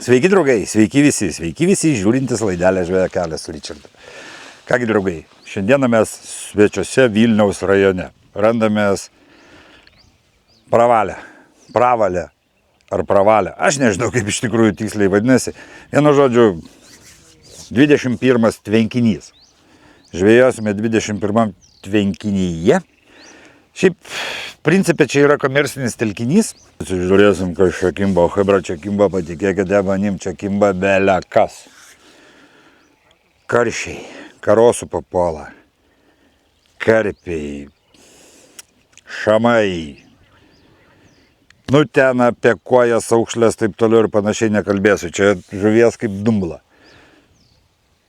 Sveiki draugai, sveiki visi žiūrintys laidelę Žvejo kelias su Ričardu. Kągi draugai, šiandieną mes svečiuose Vilniaus rajone. Randamės pravalę ar pravalę. Aš nežinau, kaip iš tikrųjų tiksliai vadinasi. Vienu žodžiu, 21 tvenkinys. Žvejosime 21 tvenkinyje. Šiaip, principė, čia yra komercinis telkinys. Žiūrėsim, kas čia kimba, o hebra čia kimba, patikėkite manim, čia kimba belia kas. Karšiai, karosų papuola, karpiai, šamai. Nu, ten apie kojas, aukšlės, taip toliau ir panašiai nekalbėsiu. Čia žuvies kaip dumbla.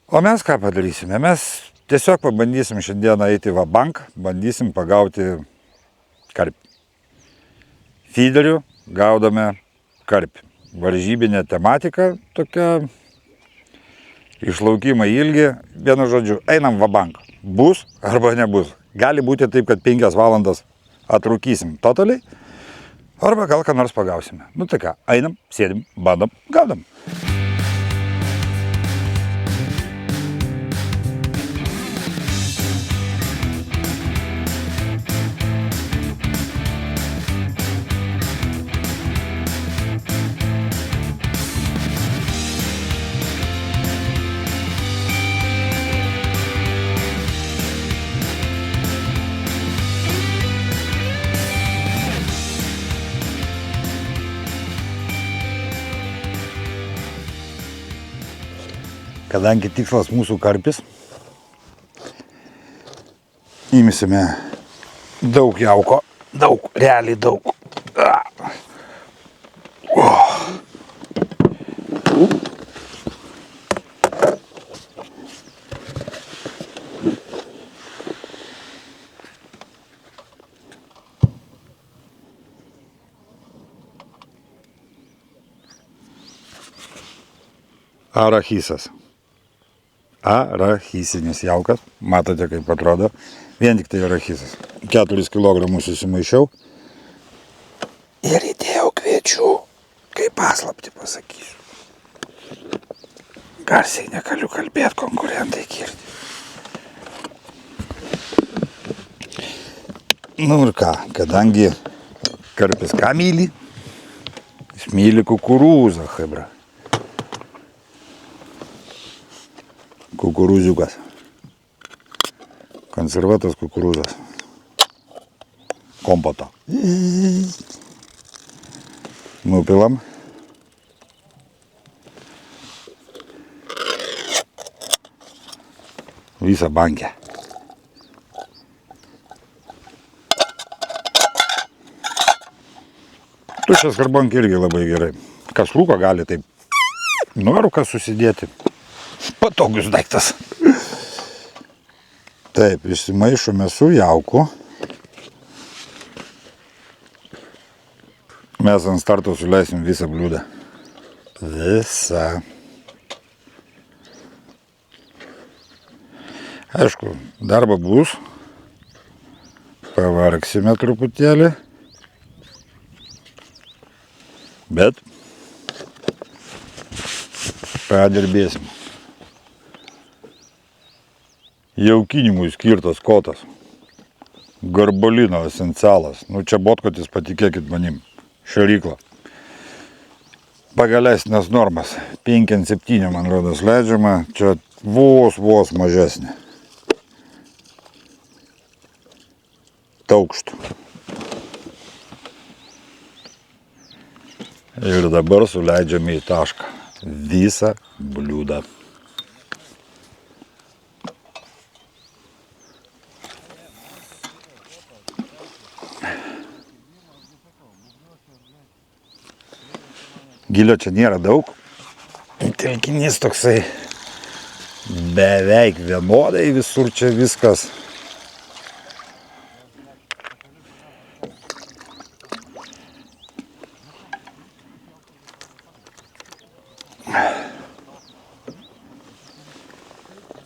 O mes ką padarysime? Mes tiesiog pabandysim šiandieną eiti va bank, bandysim pagauti karpį. Feederiu gaudome karpį. Varžybinė tematika tokia, išlaukimai ilgi, vienu žodžiu, einam va bank. Bus arba nebus. Gali būti taip, kad 5 valandas atrūkysim totaliai, arba gal ką nors pagausime. Nu tai ką, einam, sėdim, bandom, gaudam. Kadangi tikslas mūsų karpis, įmėsime daug jauko, realiai daug. Arachisas. Arachisinis jaukas, matote kaip atrodo, vien tik tai arachisas. 4 kg susimaišiau ir įdėjau kviečių, kaip paslaptį pasakysiu. Garsiai negaliu kalbėti, konkurentai girdi. Nu ir ką, kadangi karpis ką myli? Jis myli kukurūzą, hebra. Kukurūziukas. Konservuotas kukurūzas. Kompoto. Nupilam. Visą bankę. Tuščias karbonkė irgi labai gerai. Kas rūko gali taip nuorūką susidėti. Patogus daiktas. Taip, išsimaišome su jauku. Mes ant starto suleisim visą bliūdą. Visą. Aišku, darbo bus. Pavargsime truputėlį. Bet padirbėsim. Jaukinimui skirtas kotas. Garbolino esencialas. Nu čia botkotis, patikėkit manim. Šerykla. Pagalesnės normas. 5-7 man rodos leidžiama. Čia vos mažesnė. Taukštų. Ir dabar suleidžiame į tašką visą bliūdą. Gilio čia nėra daug. Telkinys toksai beveik vienodai, visur čia viskas.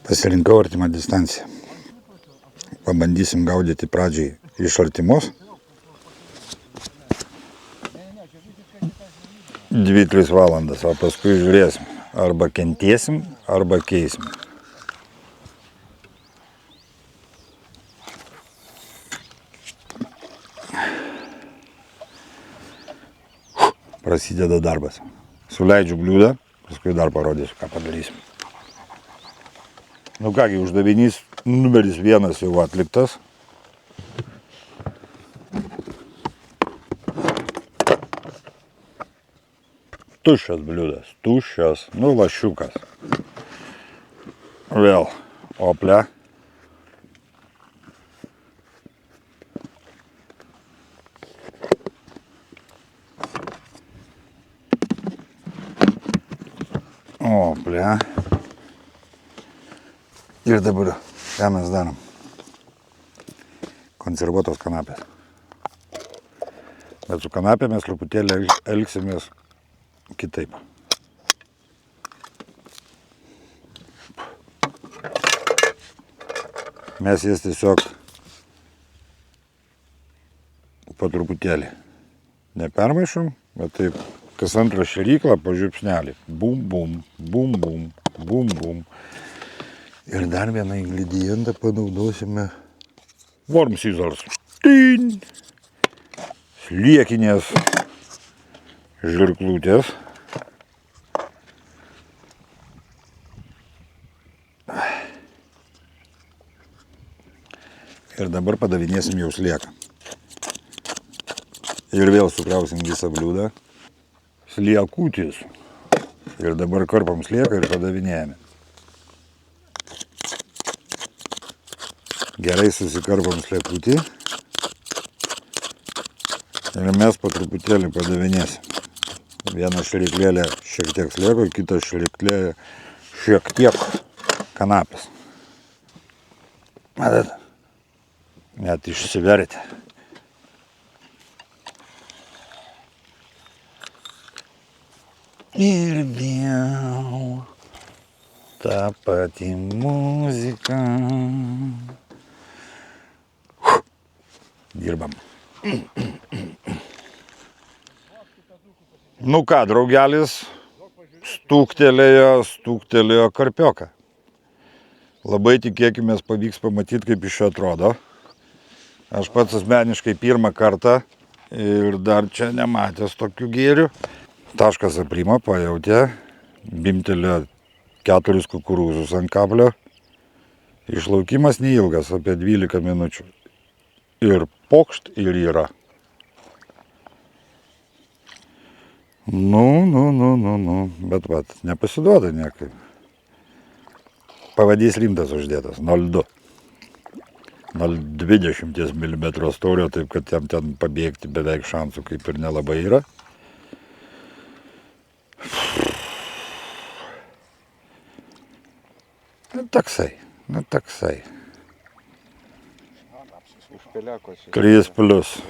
Pasirinkau artimą distanciją. Pabandysim gaudyti pradžiai iš artimos. 2-3 valandas, o paskui žiūrėsim. Arba kentėsim, arba keisim. Prasideda darbas. Suleidžiu bliūdą, paskui dar parodysiu, ką padarysim. Nu kągi, uždavinys numeris 1 jau atliktas. Tuščias bliūdas, tuščias, nu lašiukas. Vėl ople. Ople. Ir dabar, ką mes darom? Konservuotos kanapės. Bet su kanapėmis truputėlį elgsimės kitaip. Mes jas tiesiog po truputėlį nepermaišom, bet taip kas antrą šėryklą po žiupsnelį. Bum, bum, bum, bum, bum, bum. Ir dar vieną ingredientą panaudosime worm scissors. Tin! Sliekinės žirklutės. Ir dabar padavinėsim jau slieką. Ir vėl sukrausim visą bliūdą. Sliekutis. Ir dabar karpam slieką ir padavinėjame. Gerai susikarpam sliekutį. Ir mes po truputėlį padavinėsim. Vieną šėryklėlę šiek tiek slieko, kitą šėryklėlę šiek tiek kanapės. Matot? Net išsivertė. Ir vėl ta pati muzika. Dirbam. Nu ką, draugelis, stūktelėjo karpioką. Labai tikėkimės pavyks pamatyti, kaip iš jo atrodo. Aš pats asmeniškai pirmą kartą ir dar čia nematęs tokių gėrių. Taškas aprimo, pajautė, bimtelėjo 4 kukurūzus ant kablio. Išlaukimas neilgas, apie 12 minučių. Ir pokšt ir yra. Nu, bet nepasiduoda niekaip. Pavadys rimtas uždėtas, 0,2. 0,20 mm storio, taip kad jam ten pabėgti beveik šansų kaip ir nelabai yra. Nu taksai. 3+.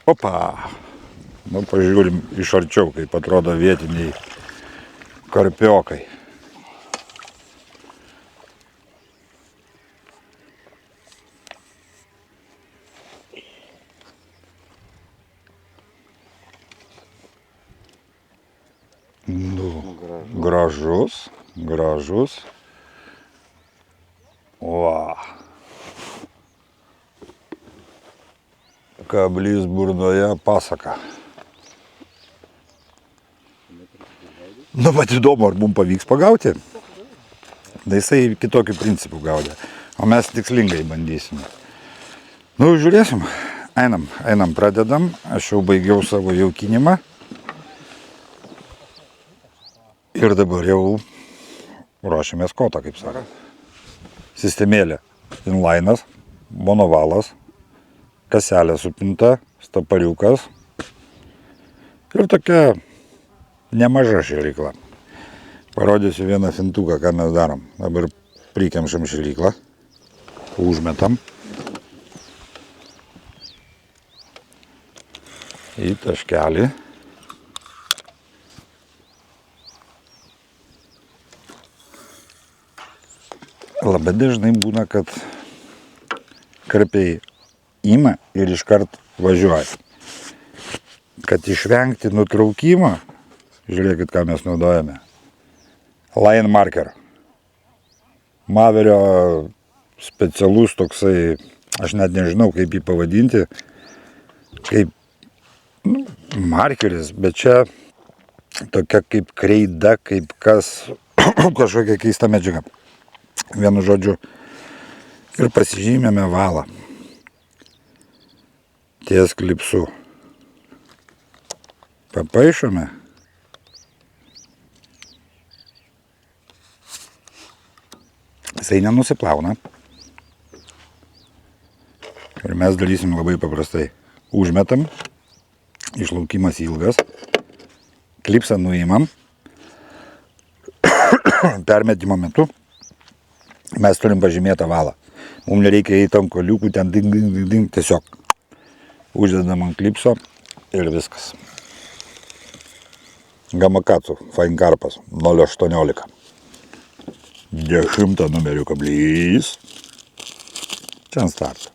Opa. Nu, pažiūrim iš arčiau, kaip atrodo vietiniai karpiokai. Nu, gražus. Va. Kablys burnoje pasaka. Nu, mat įdomu, ar mums pavyks pagauti. Tai jisai kitokių principų gaudė. O mes tikslingai bandysime. Nu, žiūrėsim. Einam, pradedam. Aš jau baigiau savo jaukinimą. Ir dabar jau ruošiamės kotą, kaip sako. Sistemėlė. Inlinas, monovalas, kaselė supinta, stapariukas. Ir tokia nemaža šėrykla. Parodysiu vieną fintuką, ką mes darom. Dabar prikemšam šėryklą, užmetam į taškelį. Labai dažnai būna, kad karpiai ima ir iškart važiuoja. kad išvengti nutraukimo, žiūrėkit, ką mes naudojame. Line marker. Maverio specialus toksai, aš net nežinau, kaip jį pavadinti, kaip markeris, bet čia tokia kaip kreida, kaip kas, kažkokia keista medžiaga. Vienu žodžiu, ir pasižymėme valą ties klipsu. Papaišome. Jisai nenusiplauna. Ir mes darysim labai paprastai. Užmetam, išlaukimas ilgas, klipsą nuimam, permetimo metu mes turim pažymėtą valą. Mums nereikia eiti ant koliukų, ten ding, tiesiog uždedam ant klipso ir viskas. Gamakatsu Fine Karpas 018. 10 numerių kablys. Čia ant starto.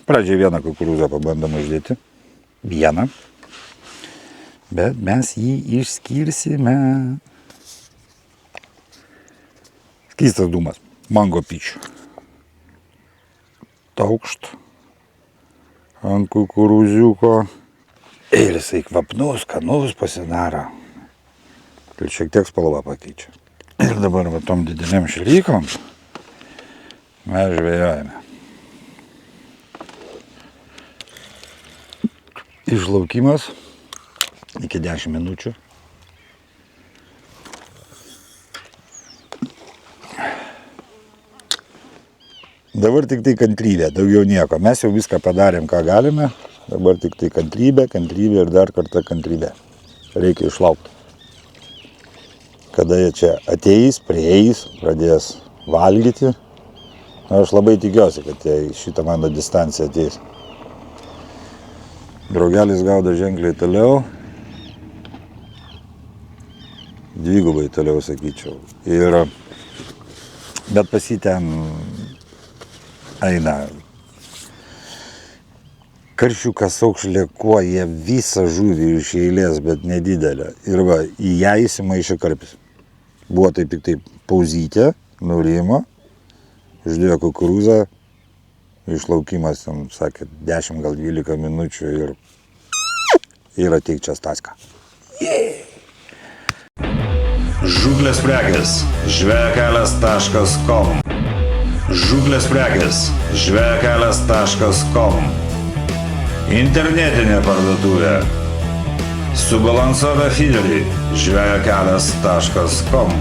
Pradžiai vieną kukurūzą pabandom uždėti. Vieną. Bet mes jį išskirsime. Skystas dūmas. Mango peach. Taukšt. Ant kukurūziuko. Ir jisai kvapnus, skanus pasidaro. Ir šiek tiek spalva pakeičia. Ir dabar va tom dideliam šlykom mes žvejojame. Išlaukimas iki 10 minučių. Dabar tik tai kantrybė, daugiau nieko. Mes jau viską padarėm, ką galime. Dabar tik tai kantrybė ir dar kartą kantrybė. Reikia išlaukti. Kada jie čia ateis, prieis, pradės valgyti. Aš labai tikiuosi, kad jie šitą mano distanciją ateis. Draugelis gaudo ženkliai toliau. Dvigubai toliau, sakyčiau. Bet pas jį ten eina karšiukas aukšlėkuoja visą žuvį iš eilės, bet nedidelę. Ir va, į ją įsimaišė karpis. Buvo taip tik taip pauzytė, nurimo, uždėjo kukurūzą, išlaukimas, ten, sakė, 10 gal 12 minučių ir ateik čia Staska. Žuklės prekės žvejakelias.com. Žuklės prekės žvejakelias.com. Internetinė parduotuvė. Subalansuota fideliai žvejakelias.com.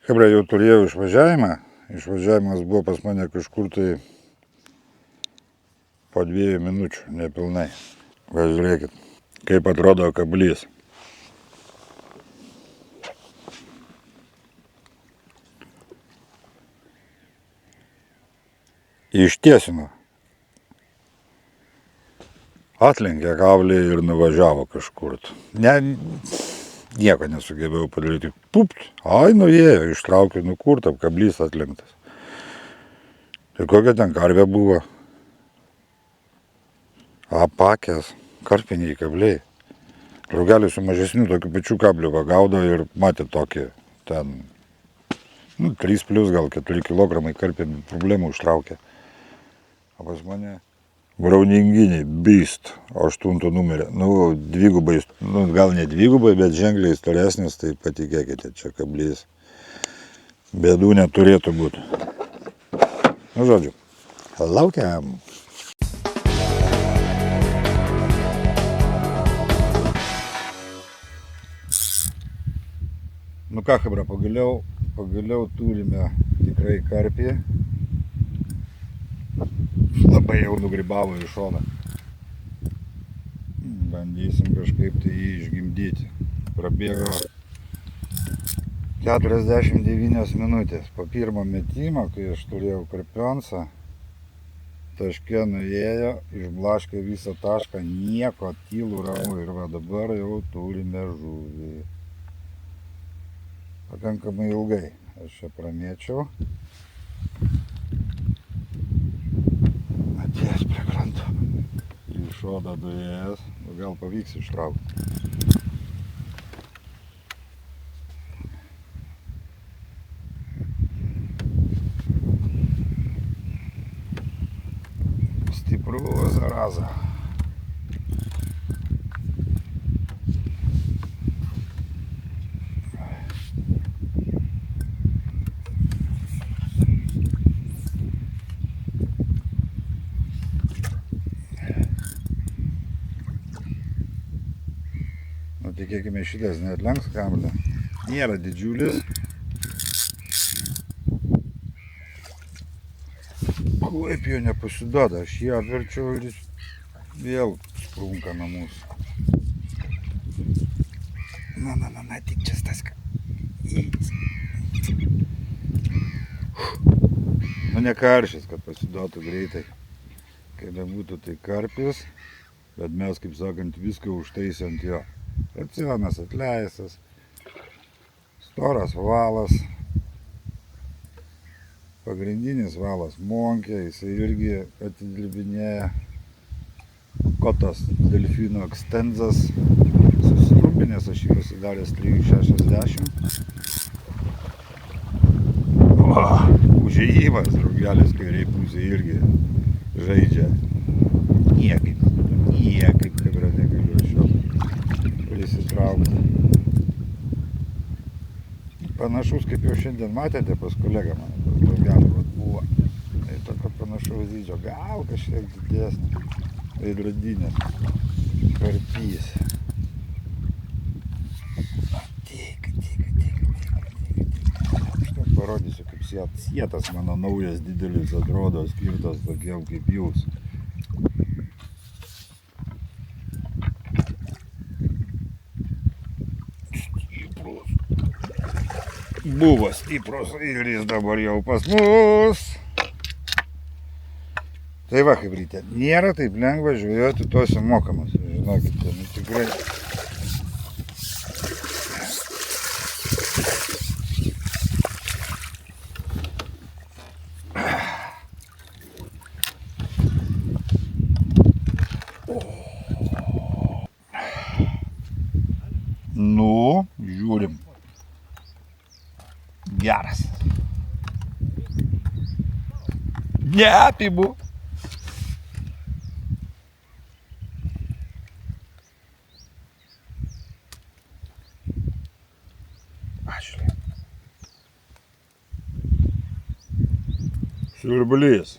Hebra, jau turėjau išvažiavimą. Išvažiavimas buvo pas mane kažkur tai po 2 minučių, nepilnai. Va, žiūrėkit, kaip atrodo kablys. Ištiesino. Atlenkė kablį ir nuvažiavo kažkur. Nieko nesugebėjau padaryti. Pupt, nuėjo, ištraukė, nukurta, kablys atlenktas. Tai kokia ten karvė buvo? Apakės, karpiniai kabliai. Draugelis su mažesniu tokiu pačiu kabliu pagaudo ir matė tokį ten 3 plus gal 4 kg karpinių problemų ištraukė. O pas mane brauninginiai Beast 8 numerio. Dvigubai, gal ne dvigubai, bet ženkliai storesnis, tai patikėkite, čia kablys. Bėdų neturėtų būti. Žodžiu, laukiam. Ką, hebra, pagaliau turime tikrai karpį. Labai jau nugrybavo į šoną. Bandysim kažkaip tai jį išgimdyti. Prabėgo 49 minutės. Po pirmo metimo, kai aš turėjau karpionsą, taške nuėjo, išblaškė visą tašką, nieko, tylų, ramu. Ir va dabar jau turime žuvį. Pakankamai ilgai aš čia pramėčiau. Atėjęs prie kranto. Iš šoda dujas, gal pavyks ištraukti. Stipru, zaraza. Tikėkime šitas neatlenks kablio. Nėra didžiulis. Kaip jo nepasiduoda, aš jį apverčiau ir jis vėl sprunka nuo mūsų. Na, tik čia staska. Nu ne karšis, kad pasiduotų greitai. Kai nebūtų tai karpis, bet mes, kaip sakant, viską užtaisė ant jo. Racionas atleistas, storas valas, pagrindinis valas monkė, jisai irgi atidilbinėja, kotas delfino ekstenzas, susitrupinės, aš jį pasidaręs 360. Užėjimas, draugelis kairiai pusė irgi žaidžia. Niekaip, kaip yra negaliu aš jo prisitraukti. Panašus, kaip jau šiandien matėte pas kolegą mano, pas draugelį buvo. Tai tokio panašaus dydžio, gal kažkiek didesnė, veidrodinės, karpys. Tik. Štai parodysiu, kaip sietas mano naujas didelis atrodo, skirtas tokiem kaip jūs. Buvo stiprus ir jis dabar jau pas mus. Tai va, kaip ryte, nėra taip lengva žvejoti tuose mokamus. Žinokite, nu tikrai. Nu, žiūrim. Geras. Neapimu. Ačiū. Siurblys.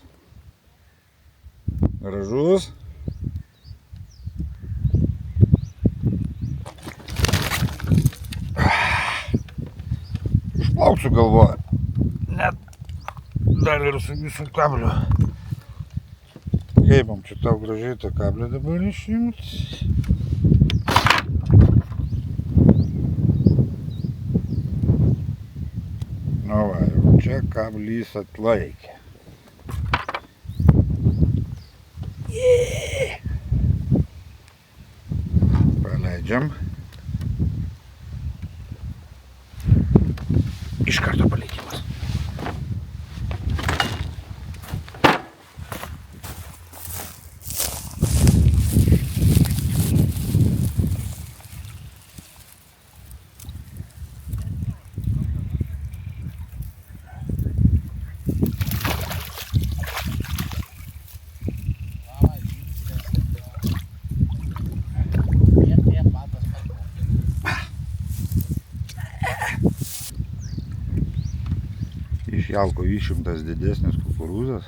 Gražus. Išplauksiu galvoju. Net dar ir su visų kabliu. Kaip man čia tau gražiai tą kablį dabar išimti? Nu va, jau čia kablys atlaikė. Paleidžiam. Iš karto paleidimas. Iš jalko išimtas didesnis kukurūzas.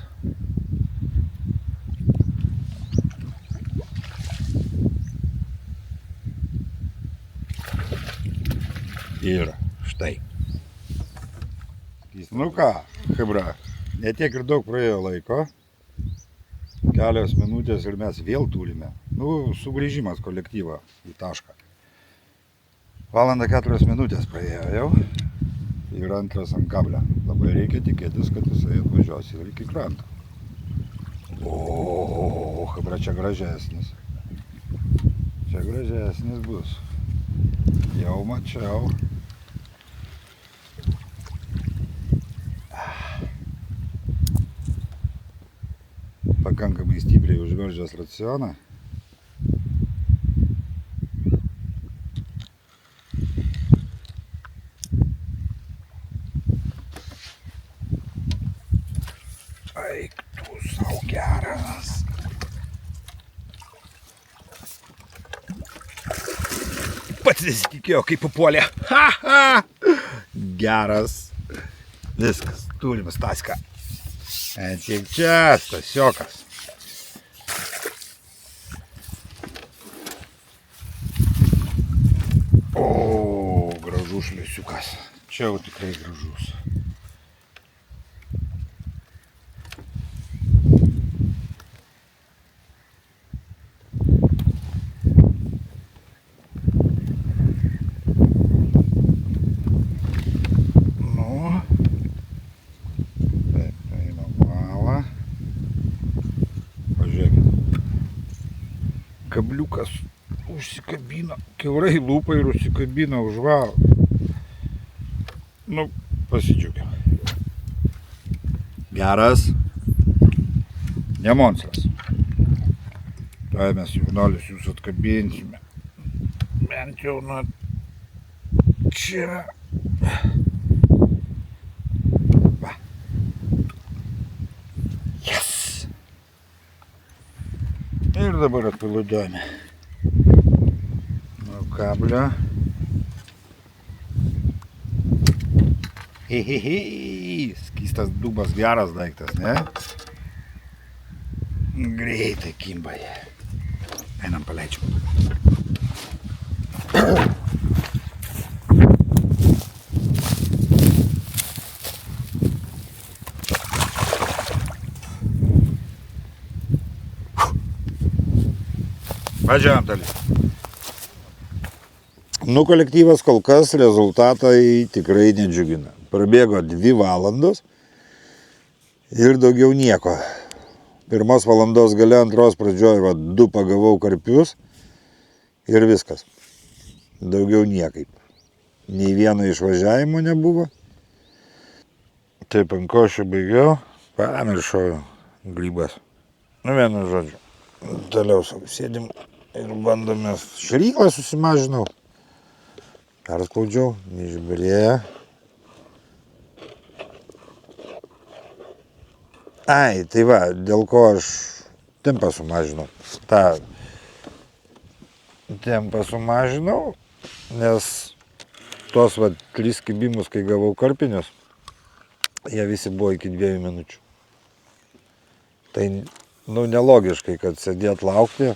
Ir štai. Nu ką, chebra, ne tiek ir daug praėjo laiko. Kelios minutės ir mes vėl turime. Nu, sugrįžimas kolektyvo į tašką. Valandą 4 minutės praėjo jau. Ir antras ant kablio. Labai reikia tikėtis, kad jisai atvažiuos ir iki kranto. O, chebra, čia gražesnis. Čia gražesnis bus. Jau mačiau. Pakankamai stipriai užveržęs racioną. Eik tu savo geras. Pats nesitikėjo, kaip papuolė. Ha, ha. Geras. Viskas, turim Staską. Tiek čia, Stasiokas. O, gražus šliesiukas. Čia jau tikrai gražus. Kabliukas užsikabino, kiaurai lūpa ir užsikabino už varo. Nu, pasidžiaugiam. Geras. Ne monstras. Tai mes jaunolius jūs atkabinsime. Bent jau nuo čia. Va. Yes. Ir dabar atpiludojame nuo kablio. Hehehe, skystas dubas, geras daiktas, ne? Greitai kimba jie. Einam paleidžiam. Važiuojam toliau. Nu, kolektyvas kol kas rezultatai tikrai nedžiugina. Prabėgo 2 valandos ir daugiau nieko. 1 valandos gale, 2 pradžioj 2 pagavau karpius ir viskas. Daugiau niekaip. Nei vieno išvažiavimo nebuvo. Taip, ant košio baigiau. Pamiršau grybas. Nu, vienu žodžiu. Toliau savo sėdim. Ir bandome, šryklą susimažinau, perspaudžiau, neišbirėjo. Ai, tai va, dėl ko aš tempą sumažinau. Ta tempą sumažinau, nes tos 3 kibimus, kai gavau karpinius, jie visi buvo iki 2 minučių. Tai, nu, nelogiškai, kad sėdėt laukti.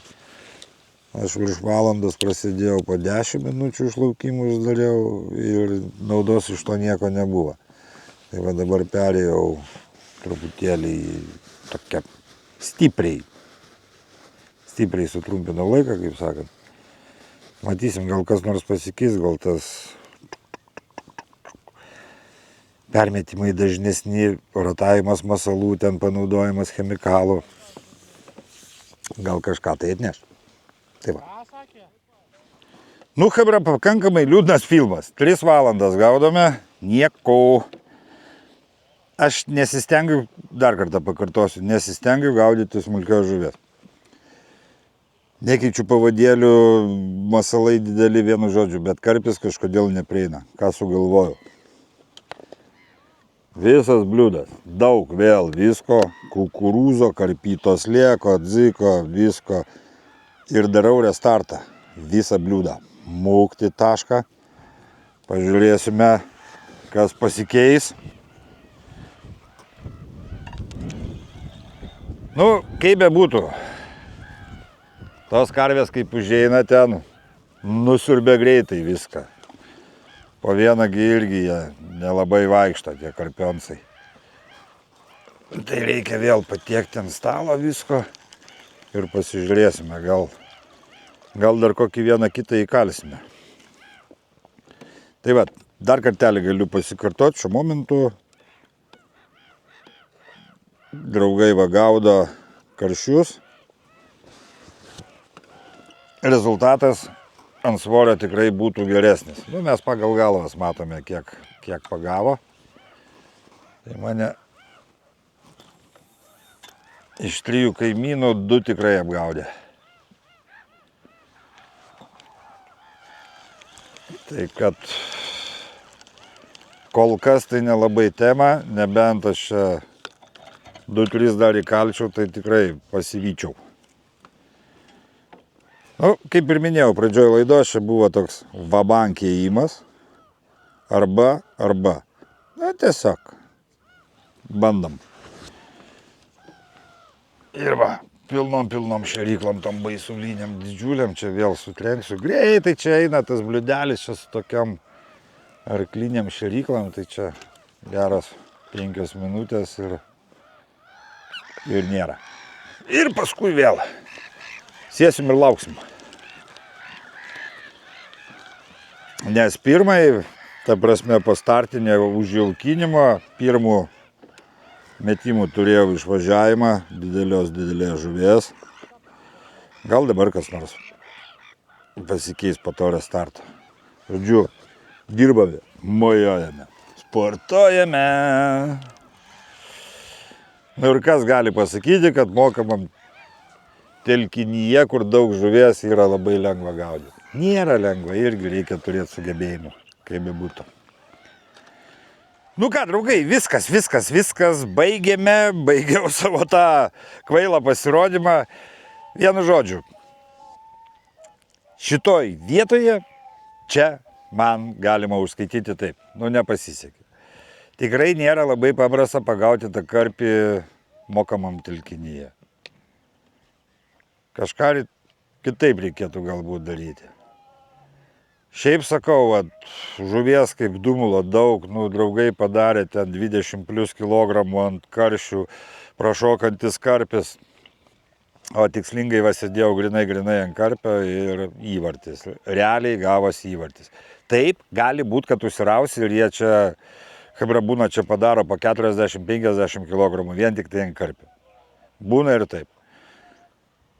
Aš virš valandos prasidėjau, po 10 minučių išlaukimus dariau ir naudos iš to nieko nebuvo. Tai va dabar perėjau truputėlį tokia stipriai sutrumpinau laiką, kaip sakant. Matysim, gal kas nors pasikeis, gal tas permetimai dažnesni, rotavimas masalų, ten panaudojimas chemikalų. Gal kažką tai atneš. Tai va. Nu, chebra, pakankamai liūdnas filmas. 3 valandas gaudome, nieko. Aš nesistengiu, dar kartą pakartosiu, nesistengiu gaudyti smulkios žuvies. Nekeičiu pavadėlių, masalai dideli, vienu žodžiu, bet karpis kažkodėl neprieina. Ką sugalvojau? Visas bliūdas, daug vėl visko, kukurūzo, karpyto slieko, dziko, visko. Ir darau restartą, visą bliūdą. Mūkti tašką, pažiūrėsime, kas pasikeis. Nu, kaip bebūtų, tos karvės, kaip užeina ten, nusiurbia greitai viską. Po vieną irgi jie nelabai vaikšto, tie karpionsai. Tai reikia vėl patiekti ant stalo visko ir pasižiūrėsime, gal dar kokį vieną kitą įkalsime. Tai va, dar kartelį galiu pasikartoti, šiuo momentu draugai va gaudo karšius. Rezultatas ant svorio tikrai būtų geresnis. Nu, mes pagal galvas matome, kiek pagavo. Tai mane iš 3 kaimynų 2 tikrai apgaudė. Tai kad kol kas tai nelabai tema, nebent aš čia 2-3 dar įkalčiau, tai tikrai pasivyčiau. Nu, kaip ir minėjau, pradžioj laidos čia buvo toks vabank ėjimas. Arba. Na, tiesiog. Bandom. Ir va, pilnom šeryklom, tom baisulyniam, didžiuliam, čia vėl sutrenksiu. Greitai čia eina tas bliudelis, čia su tokiam arkliniam šeryklom, tai čia geras 5 minutės ir nėra. Ir paskui vėl sėsim ir lauksim. Nes pirmai, ta prasme, po startinio užjaukinimo, pirmų metimų turėjau išvažiavimą didelės žuvies. Gal dabar kas nors pasikeis po to restarto. Žodžiu, dirbame, mojojame, sportuojame. Ir kas gali pasakyti, kad mokamam telkinyje, kur daug žuvies, yra labai lengva gaudyti. Nėra lengva, irgi reikia turėti sugebėjimų, kaip bebūtų. Nu ką, draugai, viskas, baigiau savo tą kvailą pasirodymą. Vienu žodžiu, šitoj vietoje čia man galima užskaityti taip, nepasisekė. Tikrai nėra labai paprasta pagauti tą karpį mokamam telkinyje. Kažką kitaip reikėtų galbūt daryti. Šiaip sakau, žuvies kaip dumulo daug, draugai padarė ten 20 plus kilogramų ant karšių, prašokantis karpis, o tikslingai sėdėjau grinai ant karpio ir įvartis. Realiai gavosi įvartis. Taip, gali būti, kad užsirausi ir jie čia, hebra būna, čia padaro po 40-50 kilogramų vien tik tai ant karpio. Būna ir taip.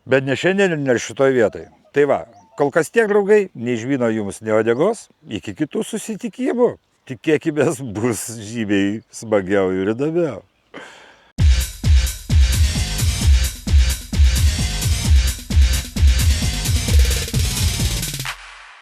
Bet ne šiandien ir ne šitoj vietoj. Tai va. Kol kas tiek, draugai, nei žvyno jums, nei uodegos, iki kitų susitikimų. Tikėkimės, bus žymiai smagiau ir įdomiau.